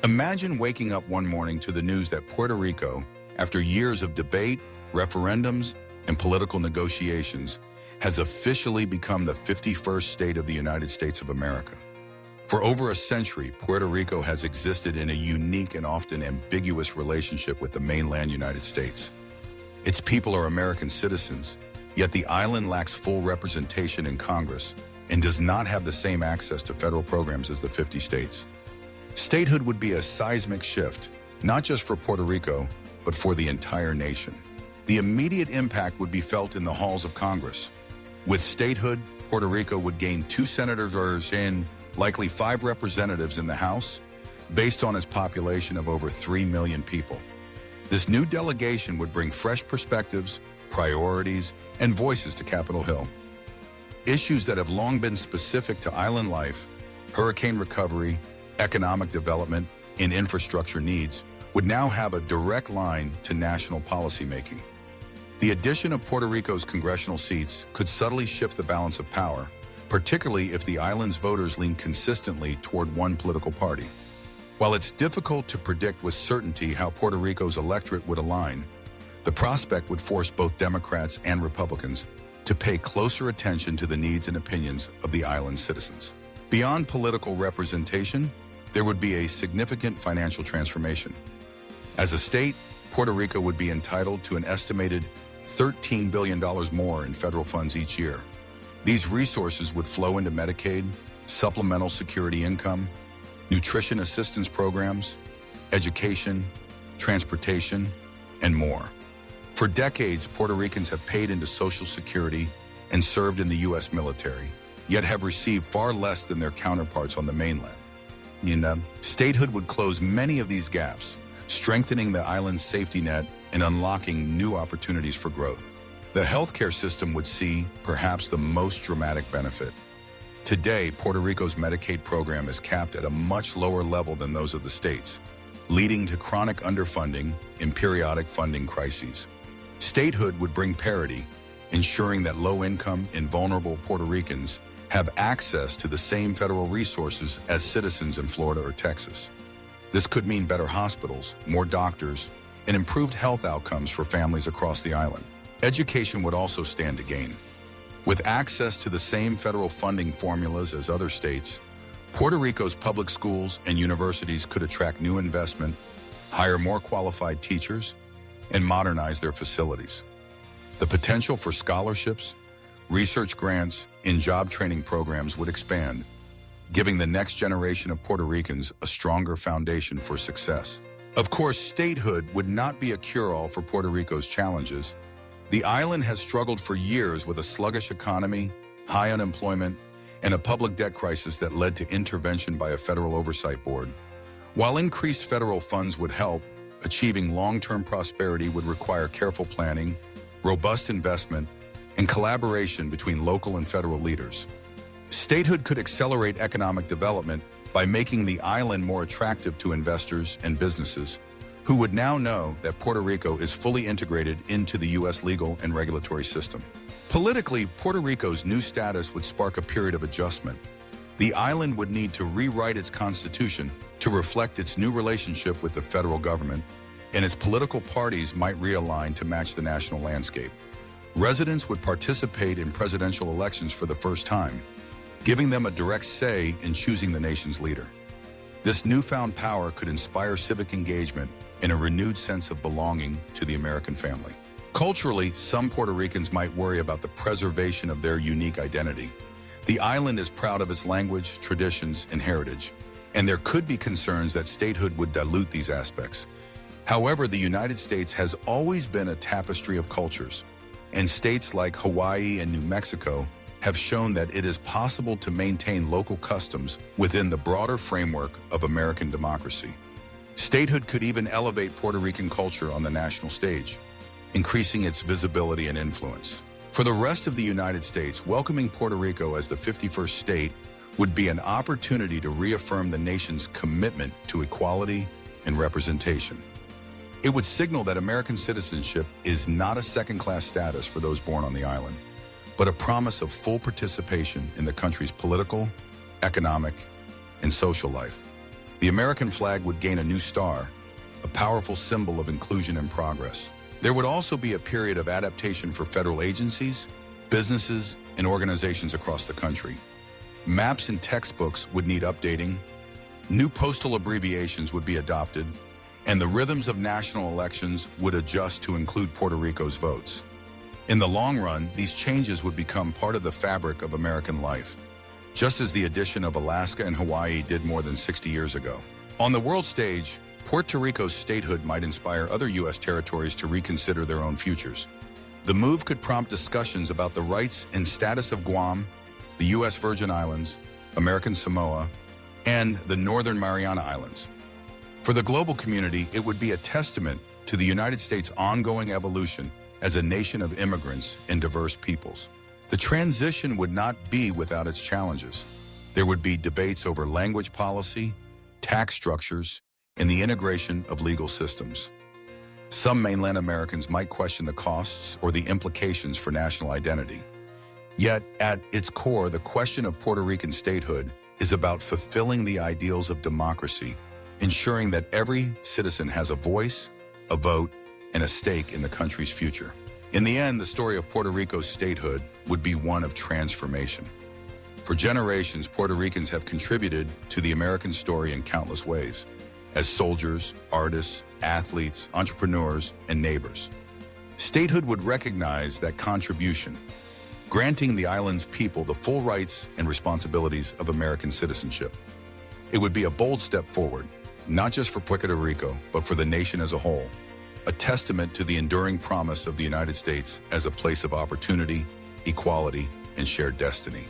Imagine waking up one morning to the news that Puerto Rico, after years of debate, referendums, and political negotiations, has officially become the 51st state of the United States of America. For over a century, Puerto Rico has existed in a unique and often ambiguous relationship with the mainland United States. Its people are American citizens, yet the island lacks full representation in Congress and does not have the same access to federal programs as the 50 states. Statehood would be a seismic shift, not just for Puerto Rico, but for the entire nation. The immediate impact would be felt in the halls of Congress. With statehood, Puerto Rico would gain 2 senators and likely 5 representatives in the House, based on its population of over 3 million people. This new delegation would bring fresh perspectives, priorities, and voices to Capitol Hill. Issues that have long been specific to island life, hurricane recovery, economic development, and infrastructure needs would now have a direct line to national policymaking. The addition of Puerto Rico's congressional seats could subtly shift the balance of power, particularly if the island's voters lean consistently toward one political party. While it's difficult to predict with certainty how Puerto Rico's electorate would align, the prospect would force both Democrats and Republicans to pay closer attention to the needs and opinions of the island's citizens. Beyond political representation, there would be a significant financial transformation. As a state, Puerto Rico would be entitled to an estimated $13 billion more in federal funds each year. These resources would flow into Medicaid, supplemental security income, nutrition assistance programs, education, transportation, and more. For decades, Puerto Ricans have paid into Social Security and served in the U.S. military, yet have received far less than their counterparts on the mainland. Statehood would close many of these gaps, strengthening the island's safety net and unlocking new opportunities for growth. The healthcare system would see perhaps the most dramatic benefit. Today, Puerto Rico's Medicaid program is capped at a much lower level than those of the states, leading to chronic underfunding and periodic funding crises. Statehood would bring parity, ensuring that low-income and vulnerable Puerto Ricans have access to the same federal resources as citizens in Florida or Texas. This could mean better hospitals, more doctors, and improved health outcomes for families across the island. Education would also stand to gain. With access to the same federal funding formulas as other states, Puerto Rico's public schools and universities could attract new investment, hire more qualified teachers, and modernize their facilities. The potential for scholarships, research grants, and job training programs would expand, giving the next generation of Puerto Ricans a stronger foundation for success. Of course, statehood would not be a cure-all for Puerto Rico's challenges. The island has struggled for years with a sluggish economy, high unemployment, and a public debt crisis that led to intervention by a federal oversight board. While increased federal funds would help, achieving long-term prosperity would require careful planning, robust investment, and collaboration between local and federal leaders. Statehood could accelerate economic development by making the island more attractive to investors and businesses, who would now know that Puerto Rico is fully integrated into the U.S. legal and regulatory system. Politically, Puerto Rico's new status would spark a period of adjustment. The island would need to rewrite its constitution to reflect its new relationship with the federal government, and its political parties might realign to match the national landscape. Residents would participate in presidential elections for the first time, giving them a direct say in choosing the nation's leader. This newfound power could inspire civic engagement and a renewed sense of belonging to the American family. Culturally, some Puerto Ricans might worry about the preservation of their unique identity. The island is proud of its language, traditions, and heritage, and there could be concerns that statehood would dilute these aspects. However, the United States has always been a tapestry of cultures, and states like Hawaii and New Mexico have shown that it is possible to maintain local customs within the broader framework of American democracy. Statehood could even elevate Puerto Rican culture on the national stage, increasing its visibility and influence. For the rest of the United States, welcoming Puerto Rico as the 51st state would be an opportunity to reaffirm the nation's commitment to equality and representation. It would signal that American citizenship is not a second-class status for those born on the island, but a promise of full participation in the country's political, economic, and social life. The American flag would gain a new star, a powerful symbol of inclusion and progress. There would also be a period of adaptation for federal agencies, businesses, and organizations across the country. Maps and textbooks would need updating, new postal abbreviations would be adopted, and the rhythms of national elections would adjust to include Puerto Rico's votes. In the long run, these changes would become part of the fabric of American life, just as the addition of Alaska and Hawaii did more than 60 years ago. On the world stage, Puerto Rico's statehood might inspire other U.S. territories to reconsider their own futures. The move could prompt discussions about the rights and status of Guam, the U.S. Virgin Islands, American Samoa, and the Northern Mariana Islands. For the global community, it would be a testament to the United States' ongoing evolution as a nation of immigrants and diverse peoples. The transition would not be without its challenges. There would be debates over language policy, tax structures, and the integration of legal systems. Some mainland Americans might question the costs or the implications for national identity. Yet, at its core, the question of Puerto Rican statehood is about fulfilling the ideals of democracy, ensuring that every citizen has a voice, a vote, and a stake in the country's future. In the end, the story of Puerto Rico's statehood would be one of transformation. For generations, Puerto Ricans have contributed to the American story in countless ways, as soldiers, artists, athletes, entrepreneurs, and neighbors. Statehood would recognize that contribution, granting the island's people the full rights and responsibilities of American citizenship. It would be a bold step forward, not just for Puerto Rico, but for the nation as a whole, a testament to the enduring promise of the United States as a place of opportunity, equality, and shared destiny.